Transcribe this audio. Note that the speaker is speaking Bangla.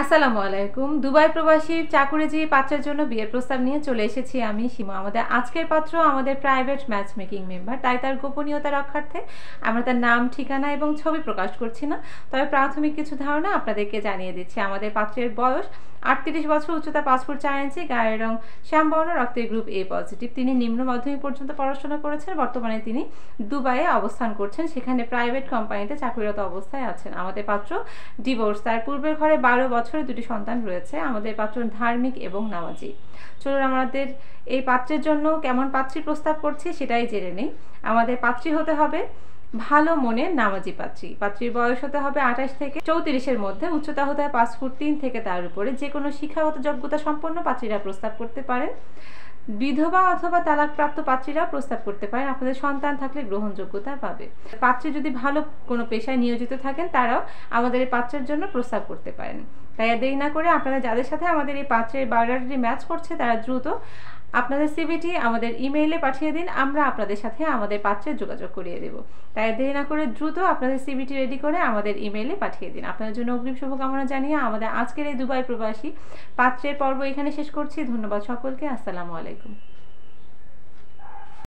আসসালামু আলাইকুম। দুবাই প্রবাসী চাকুরিজীবী পাত্রের জন্য বিয়ের প্রস্তাব নিয়ে চলে এসেছি আমি সীমা। আমাদের আজকের পাত্র আমাদের প্রাইভেট ম্যাচ মেকিং মেম্বার, তাই তার গোপনীয়তা রক্ষার্থে আমরা তার নাম, ঠিকানা এবং ছবি প্রকাশ করছি না। তবে প্রাথমিক কিছু ধারণা আপনাদেরকে জানিয়ে দিচ্ছি। আমাদের পাত্রের বয়স 38 বছর, উচ্চতা 5 ফুট 4 ইঞ্চি, গায়ের রং শ্যামবর্ণ, রক্তের গ্রুপ A পজিটিভ। তিনি নিম্ন মাধ্যমিক পর্যন্ত পড়াশোনা করেছেন। বর্তমানে তিনি দুবাইয়ে অবস্থান করছেন, সেখানে প্রাইভেট কোম্পানিতে চাকরিরত অবস্থায় আছেন। আমাদের পাত্র ডিভোর্স, তার পূর্বের ঘরে 12 বছরে 2টি সন্তান রয়েছে। আমাদের পাত্র ধার্মিক এবং নামাজি। চলুন আমাদের এই পাত্রের জন্য কেমন পাত্রী প্রস্তাব করছি সেটাই জেনে নেই। আমাদের পাত্রী হতে হবে ভালো মনের নামাজি পাত্রী। পাত্রীর বয়স হতে হবে 28 থেকে 34-এর মধ্যে, উচ্চতা হতে হবে 5 ফুট 3 থেকে তার উপরে। যে কোনো শিক্ষাগত যোগ্যতা সম্পন্ন পাত্রীরা প্রস্তাব করতে পারেন। বিধবা অথবা তালাকপ্রাপ্ত পাত্রীরা প্রস্তাব করতে পারেন। আপনাদের সন্তান থাকলে গ্রহণযোগ্যতা পাবে। পাত্রী যদি ভালো কোনো পেশায় নিয়োজিত থাকেন তারাও আমাদের এই পাত্রের জন্য প্রস্তাব করতে পারেন। তাই আর দেরি না করে আপনারা যাদের সাথে আমাদের এই পাত্রের বায়োডাটাটি ম্যাচ করছে তারা দ্রুত আপনাদের সিভিটি আমাদের ইমেইলে পাঠিয়ে দিন। আমরা আপনাদের সাথে আমাদের পাত্রের যোগাযোগ করিয়ে দেব। তাই দেরি না করে দ্রুত আপনাদের সিভিটি রেডি করে আমাদের ইমেইলে পাঠিয়ে দিন। আপনাদের জন্য অগ্রিম শুভকামনা জানিয়ে আমাদের আজকের এই দুবাই প্রবাসী পাত্রের পর্ব এখানে শেষ করছি। ধন্যবাদ সকলকে। আসসালামু আলাইকুম।